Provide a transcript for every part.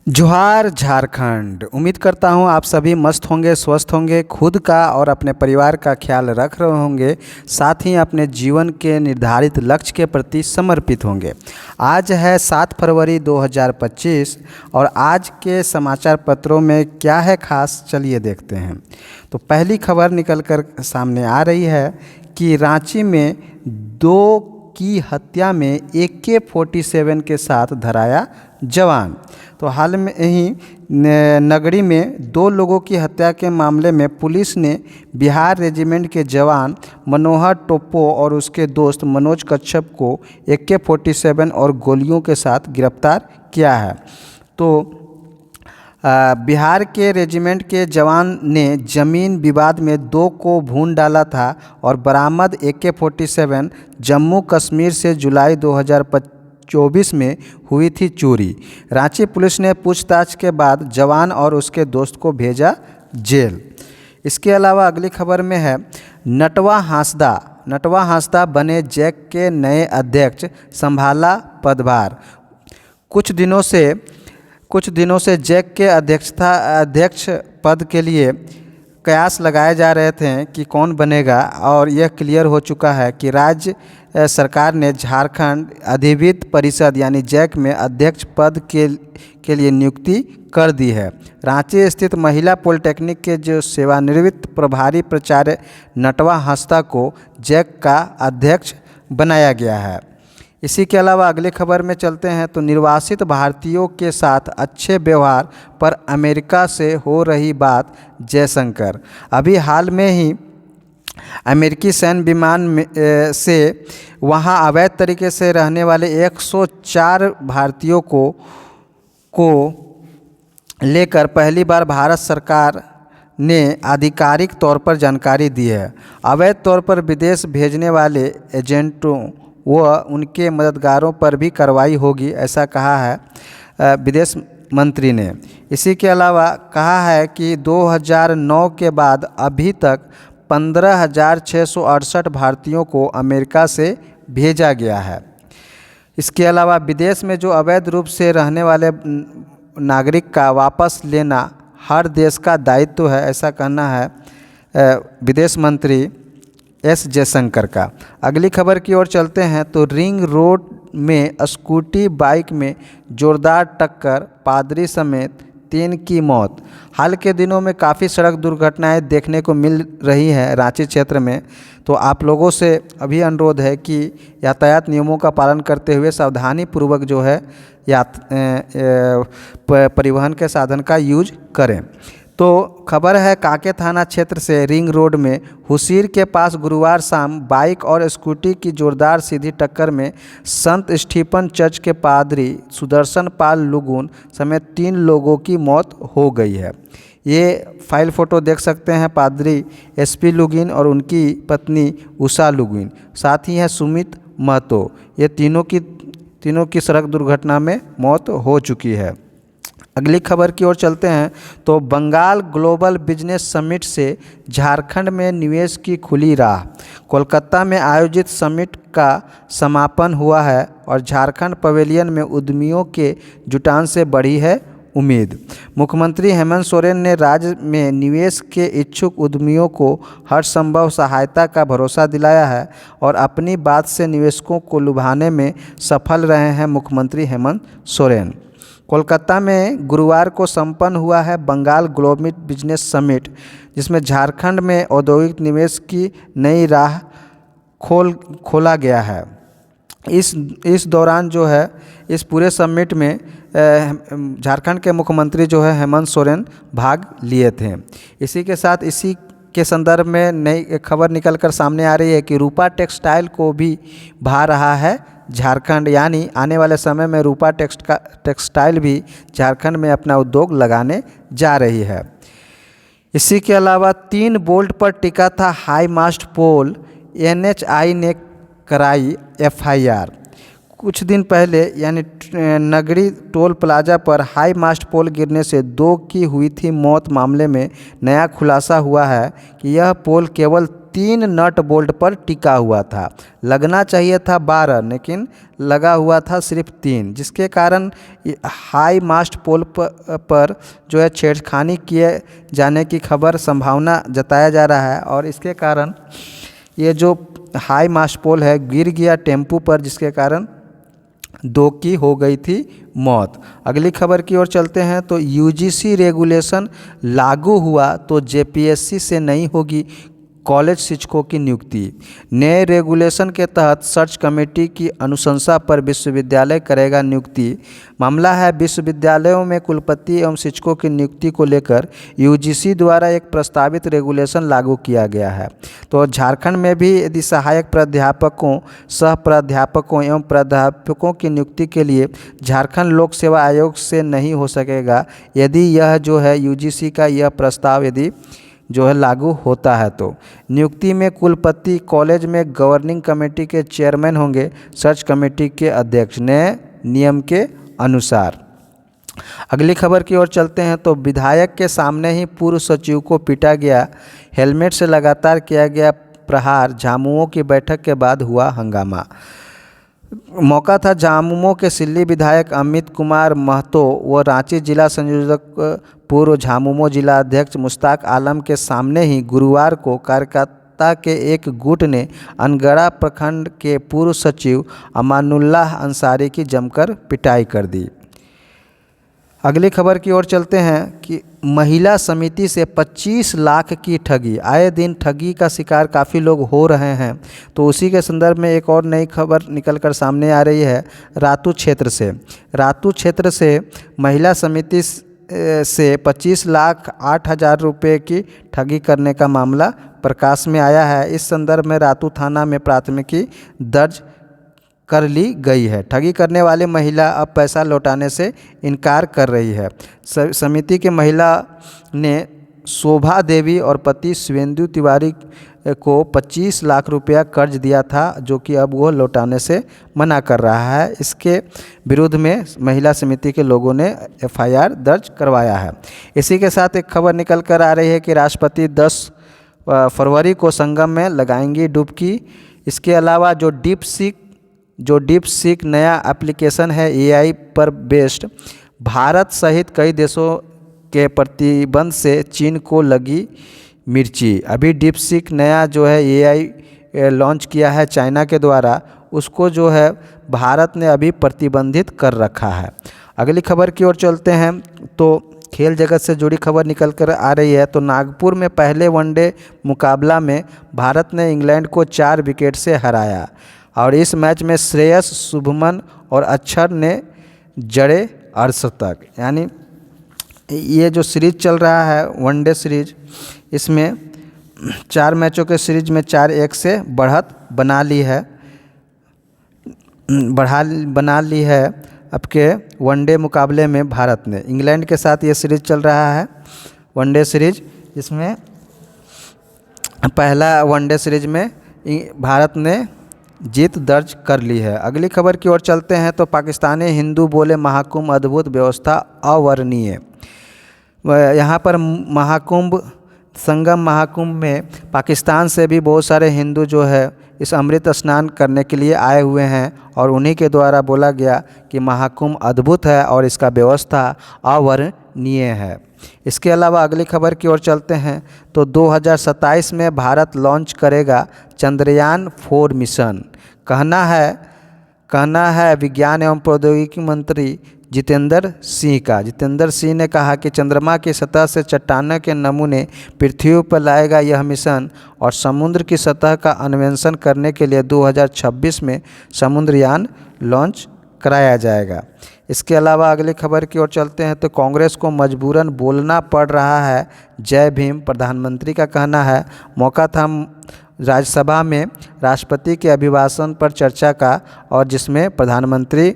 जोहार झारखंड। उम्मीद करता हूँ आप सभी मस्त होंगे, स्वस्थ होंगे, खुद का और अपने परिवार का ख्याल रख रहे होंगे, साथ ही अपने जीवन के निर्धारित लक्ष्य के प्रति समर्पित होंगे। आज है 7 फरवरी 2025 और आज के समाचार पत्रों में क्या है खास, चलिए देखते हैं। तो पहली खबर निकल कर सामने आ रही है कि रांची में 2 की हत्या में AK-47 के साथ धराया जवान। तो हाल में ही नगरी में 2 लोगों की हत्या के मामले में पुलिस ने बिहार रेजिमेंट के जवान मनोहर टोप्पो और उसके दोस्त मनोज कच्छप को AK-47 और गोलियों के साथ गिरफ्तार किया है। तो बिहार के रेजिमेंट के जवान ने जमीन विवाद में 2 को भून डाला था और बरामद AK-47 जम्मू कश्मीर से जुलाई 2024 में हुई थी चोरी। रांची पुलिस ने पूछताछ के बाद जवान और उसके दोस्त को भेजा जेल। इसके अलावा अगली खबर में है नटवा हांसदा बने जैक के नए अध्यक्ष, संभाला पदभार। कुछ दिनों से जैक के अध्यक्ष पद के लिए कयास लगाए जा रहे थे कि कौन बनेगा, और यह क्लियर हो चुका है कि राज्य सरकार ने झारखंड अधिविद्य परिषद यानी जैक में अध्यक्ष पद के लिए नियुक्ति कर दी है। रांची स्थित महिला पॉलिटेक्निक के जो सेवानिवृत्त प्रभारी प्राचार्य नटवा हांसदा को जैक का अध्यक्ष बनाया गया है। इसी के अलावा अगली खबर में चलते हैं तो निर्वासित भारतीयों के साथ अच्छे व्यवहार पर अमेरिका से हो रही बात, जयशंकर। अभी हाल में ही अमेरिकी सैन्य विमान से वहां अवैध तरीके से रहने वाले 104 भारतीयों को लेकर पहली बार भारत सरकार ने आधिकारिक तौर पर जानकारी दी है। अवैध तौर पर विदेश भेजने वाले एजेंटों व उनके मददगारों पर भी कार्रवाई होगी, ऐसा कहा है विदेश मंत्री ने। इसी के अलावा कहा है कि 2009 के बाद अभी तक 15,668 भारतीयों को अमेरिका से भेजा गया है। इसके अलावा विदेश में जो अवैध रूप से रहने वाले नागरिक का वापस लेना हर देश का दायित्व है, ऐसा कहना है विदेश मंत्री एस जयशंकर का। अगली खबर की ओर चलते हैं तो रिंग रोड में स्कूटी बाइक में जोरदार टक्कर, पादरी समेत 3 की मौत। हाल के दिनों में काफ़ी सड़क दुर्घटनाएं देखने को मिल रही हैं रांची क्षेत्र में। तो आप लोगों से अभी अनुरोध है कि यातायात नियमों का पालन करते हुए सावधानी पूर्वक जो है परिवहन के साधन का यूज करें। तो खबर है कांके थाना क्षेत्र से रिंग रोड में हुसीर के पास गुरुवार शाम बाइक और स्कूटी की जोरदार सीधी टक्कर में संत स्टीफन चर्च के पादरी सुदर्शन पाल लुगुन समेत 3 लोगों की मौत हो गई है। ये फाइल फ़ोटो देख सकते हैं पादरी SP लुगिन और उनकी पत्नी उषा लुगिन, साथ ही हैं सुमित महतो। ये तीनों की सड़क दुर्घटना में मौत हो चुकी है। अगली खबर की ओर चलते हैं तो बंगाल ग्लोबल बिजनेस समिट से झारखंड में निवेश की खुली राह। कोलकाता में आयोजित समिट का समापन हुआ है और झारखंड पवेलियन में उद्यमियों के जुटान से बढ़ी है उम्मीद। मुख्यमंत्री हेमंत सोरेन ने राज्य में निवेश के इच्छुक उद्यमियों को हर संभव सहायता का भरोसा दिलाया है और अपनी बात से निवेशकों को लुभाने में सफल रहे हैं मुख्यमंत्री हेमंत सोरेन। कोलकाता में गुरुवार को संपन्न हुआ है बंगाल ग्लोबल बिजनेस समिट, जिसमें झारखंड में औद्योगिक निवेश की नई राह खोला गया है। इस दौरान जो है इस पूरे समिट में झारखंड के मुख्यमंत्री जो है हेमंत सोरेन भाग लिए थे। इसी के साथ इसी के संदर्भ में नई खबर निकल कर सामने आ रही है कि रूपा टेक्सटाइल को भी भा रहा है झारखंड, यानी आने वाले समय में रूपा टेक्सटाइल भी झारखंड में अपना उद्योग लगाने जा रही है। इसी के अलावा 3 बोल्ट पर टिका था हाई मास्ट पोल, NHAI ने कराई FIR। कुछ दिन पहले यानी नगरी टोल प्लाजा पर हाई मास्ट पोल गिरने से 2 की हुई थी मौत। मामले में नया खुलासा हुआ है कि यह पोल केवल 3 नट बोल्ट पर टिका हुआ था। लगना चाहिए था 12, लेकिन लगा हुआ था सिर्फ 3, जिसके कारण हाई मास्ट पोल पर जो है छेड़खानी किए जाने की खबर संभावना जताया जा रहा है, और इसके कारण ये जो हाई मास्ट पोल है गिर गया टेम्पू पर, जिसके कारण 2 की हो गई थी मौत। अगली खबर की ओर चलते हैं तो यूजीसी रेगुलेशन लागू हुआ तो जेपीएससी से नहीं होगी कॉलेज शिक्षकों की नियुक्ति। नए रेगुलेशन के तहत सर्च कमेटी की अनुशंसा पर विश्वविद्यालय करेगा नियुक्ति। मामला है विश्वविद्यालयों में कुलपति एवं शिक्षकों की नियुक्ति को लेकर यूजीसी द्वारा एक प्रस्तावित रेगुलेशन लागू किया गया है। तो झारखंड में भी यदि सहायक प्राध्यापकों, सह प्राध्यापकों एवं प्राध्यापकों की नियुक्ति के लिए झारखंड लोक सेवा आयोग से नहीं हो सकेगा यदि यह जो है यूजीसी का यह प्रस्ताव यदि जो है लागू होता है। तो नियुक्ति में कुलपति कॉलेज में गवर्निंग कमेटी के चेयरमैन होंगे, सर्च कमेटी के अध्यक्ष, नए नियम के अनुसार। अगली खबर की ओर चलते हैं तो विधायक के सामने ही पूर्व सचिव को पीटा गया, हेलमेट से लगातार किया गया प्रहार, झामुमो की बैठक के बाद हुआ हंगामा। मौका था झामुमो के सिल्ली विधायक अमित कुमार महतो व रांची जिला संयोजक पूर्व झामुमो जिला अध्यक्ष मुश्ताक आलम के सामने ही गुरुवार को कार्यकर्ता के एक गुट ने अनगढ़ा प्रखंड के पूर्व सचिव अमानुल्लाह अंसारी की जमकर पिटाई कर दी। अगली खबर की ओर चलते हैं कि महिला समिति से 25 लाख की ठगी। आए दिन ठगी का शिकार काफ़ी लोग हो रहे हैं, तो उसी के संदर्भ में एक और नई खबर निकलकर सामने आ रही है रातू क्षेत्र से। रातू क्षेत्र से महिला समिति से 25,08,000 रुपये की ठगी करने का मामला प्रकाश में आया है। इस संदर्भ में रातू थाना में प्राथमिकी दर्ज कर ली गई है। ठगी करने वाली महिला अब पैसा लौटाने से इनकार कर रही है। समिति के महिला ने शोभा देवी और पति शिवेंदु तिवारी को 25 लाख रुपया कर्ज दिया था, जो कि अब वो लौटाने से मना कर रहा है। इसके विरुद्ध में महिला समिति के लोगों ने एफआईआर दर्ज करवाया है। इसी के साथ एक खबर निकल कर आ रही है कि राष्ट्रपति 10 फरवरी को संगम में लगाएंगी डुबकी। इसके अलावा जो डीप सीक नया एप्लीकेशन है एआई पर बेस्ड, भारत सहित कई देशों के प्रतिबंध से चीन को लगी मिर्ची। अभी डीप सीक नया जो है एआई लॉन्च किया है चाइना के द्वारा, उसको जो है भारत ने अभी प्रतिबंधित कर रखा है। अगली खबर की ओर चलते हैं तो खेल जगत से जुड़ी खबर निकल कर आ रही है। तो नागपुर में पहले वनडे मुकाबला में भारत ने इंग्लैंड को 4 विकेट से हराया, और इस मैच में श्रेयस, शुभमन और अक्षर ने जड़े अर्धशतक। यानी ये जो सीरीज चल रहा है वनडे सीरीज, इसमें 4 मैचों के सीरीज में 4-1 से बढ़त बना ली है आपके वनडे मुकाबले में भारत ने। इंग्लैंड के साथ ये सीरीज चल रहा है वनडे सीरीज, जिसमें पहला वनडे सीरीज में भारत ने जीत दर्ज कर ली है। अगली खबर की ओर चलते हैं तो पाकिस्तानी हिंदू बोले महाकुंभ अद्भुत, व्यवस्था अवर्णनीय। यहाँ पर महाकुंभ, संगम महाकुंभ में पाकिस्तान से भी बहुत सारे हिंदू जो है इस अमृत स्नान करने के लिए आए हुए हैं, और उन्हीं के द्वारा बोला गया कि महाकुंभ अद्भुत है और इसका व्यवस्था अवर्णनीय है। इसके अलावा अगली खबर की ओर चलते हैं तो 2027 में भारत लॉन्च करेगा चंद्रयान 4 मिशन। कहना है विज्ञान एवं प्रौद्योगिकी मंत्री जितेंद्र सिंह का। जितेंद्र सिंह ने कहा कि चंद्रमा की सतह से चट्टानों के नमूने पृथ्वी पर लाएगा यह मिशन, और समुद्र की सतह का अन्वेषण करने के लिए 2026 में समुद्रयान लॉन्च कराया जाएगा। इसके अलावा अगली खबर की ओर चलते हैं तो कांग्रेस को मजबूरन बोलना पड़ रहा है जय भीम, प्रधानमंत्री का कहना है। मौका था राज्यसभा में राष्ट्रपति के अभिभाषण पर चर्चा का, और जिसमें प्रधानमंत्री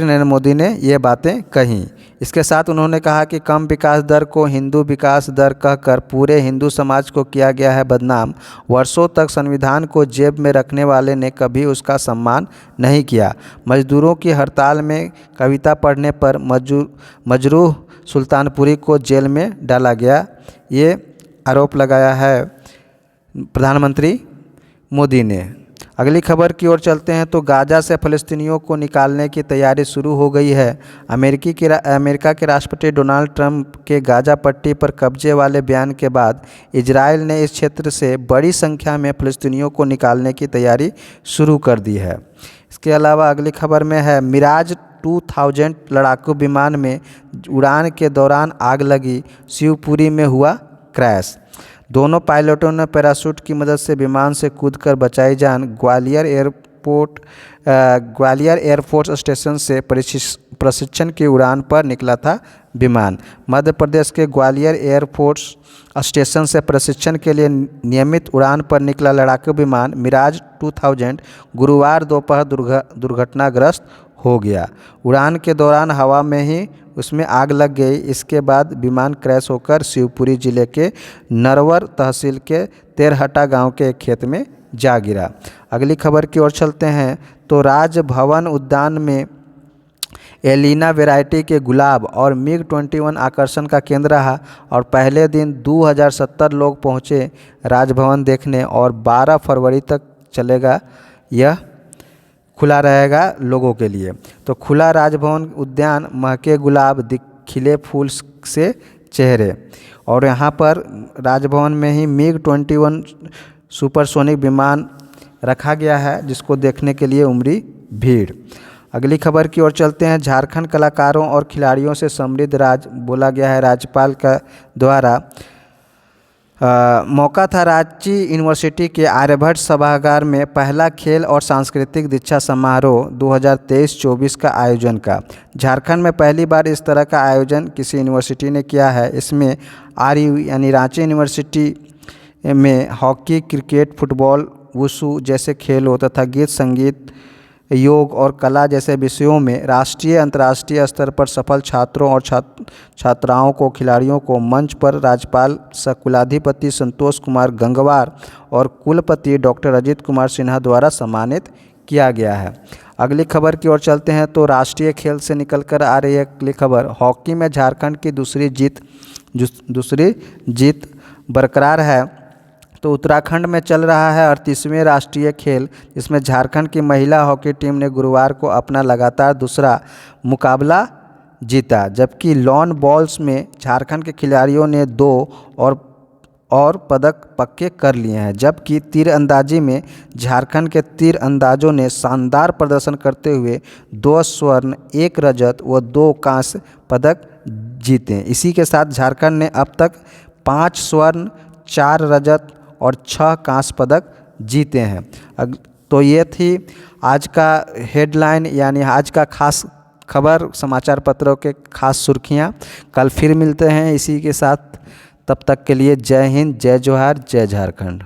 नरेंद्र मोदी ने ये बातें कहीं। इसके साथ उन्होंने कहा कि कम विकास दर को हिंदू विकास दर कहकर पूरे हिंदू समाज को किया गया है बदनाम। वर्षों तक संविधान को जेब में रखने वाले ने कभी उसका सम्मान नहीं किया। मजदूरों की हड़ताल में कविता पढ़ने पर मजरूह सुल्तानपुरी को जेल में डाला गया। ये आरोप लगाया है प्रधानमंत्री मोदी ने। अगली खबर की ओर चलते हैं तो गाज़ा से फ़लस्तीनियों को निकालने की तैयारी शुरू हो गई है। अमेरिका के राष्ट्रपति डोनाल्ड ट्रंप के गाज़ा पट्टी पर कब्जे वाले बयान के बाद इजराइल ने इस क्षेत्र से बड़ी संख्या में फ़लस्तीनियों को निकालने की तैयारी शुरू कर दी है। इसके अलावा अगली खबर में है मिराज 2000 लड़ाकू विमान में उड़ान के दौरान आग लगी, शिवपुरी में हुआ क्रैश। दोनों पायलटों ने पैराशूट की मदद से विमान से कूदकर बचाई जान। ग्वालियर एयरफोर्स स्टेशन से प्रशिक्षण की उड़ान पर निकला था विमान। मध्य प्रदेश के ग्वालियर एयरफोर्स स्टेशन से प्रशिक्षण के लिए नियमित उड़ान पर निकला लड़ाकू विमान मिराज 2000 गुरुवार दोपहर दुर्घटनाग्रस्त हो गया। उड़ान के दौरान हवा में ही उसमें आग लग गई। इसके बाद विमान क्रैश होकर शिवपुरी जिले के नरवर तहसील के तेरहटा गांव के एक खेत में जा गिरा। अगली खबर की ओर चलते हैं तो राजभवन उद्यान में एलिना वैरायटी के गुलाब और MiG-21 आकर्षण का केंद्र रहा और पहले दिन 2070 लोग पहुंचे राजभवन देखने और 12 फरवरी तक चलेगा, यह खुला रहेगा लोगों के लिए। तो खुला राजभवन उद्यान, महके गुलाब, खिले फूल से चेहरे। और यहाँ पर राजभवन में ही MiG-21 सुपरसोनिक विमान रखा गया है जिसको देखने के लिए उमड़ी भीड़। अगली खबर की ओर चलते हैं। झारखंड कलाकारों और खिलाड़ियों से समृद्ध राज्य बोला गया है राज्यपाल का द्वारा। मौका था रांची यूनिवर्सिटी के आर्यभट्ट सभागार में पहला खेल और सांस्कृतिक दीक्षा समारोह 2023-24 का आयोजन का। झारखंड में पहली बार इस तरह का आयोजन किसी यूनिवर्सिटी ने किया है। इसमें RU यानी रांची यूनिवर्सिटी में हॉकी, क्रिकेट, फुटबॉल, वुशु जैसे खेलों तथा गीत संगीत, योग और कला जैसे विषयों में राष्ट्रीय अंतर्राष्ट्रीय स्तर पर सफल छात्रों और छात्राओं को खिलाड़ियों को मंच पर राज्यपाल सह कुलाधिपति संतोष कुमार गंगवार और कुलपति डॉक्टर अजीत कुमार सिन्हा द्वारा सम्मानित किया गया है। अगली खबर की ओर चलते हैं तो राष्ट्रीय खेल से निकलकर आ रही है अगली खबर। हॉकी में झारखंड की दूसरी जीत बरकरार है। तो उत्तराखंड में चल रहा है 38वें राष्ट्रीय खेल, जिसमें झारखंड की महिला हॉकी टीम ने गुरुवार को अपना लगातार दूसरा मुकाबला जीता, जबकि लॉन बॉल्स में झारखंड के खिलाड़ियों ने 2 और पदक पक्के कर लिए हैं। जबकि तीरंदाजी में झारखंड के तीरंदाजों ने शानदार प्रदर्शन करते हुए 2 स्वर्ण, 1 रजत व 2 कांस्य पदक जीते। इसी के साथ झारखंड ने अब तक 5 स्वर्ण, 4 रजत और 6 कांस्य पदक जीते हैं। तो ये थी आज का हेडलाइन यानी आज का खास खबर, समाचार पत्रों के खास सुर्खियाँ। कल फिर मिलते हैं इसी के साथ, तब तक के लिए जय हिंद, जय जोहार, जय झारखंड।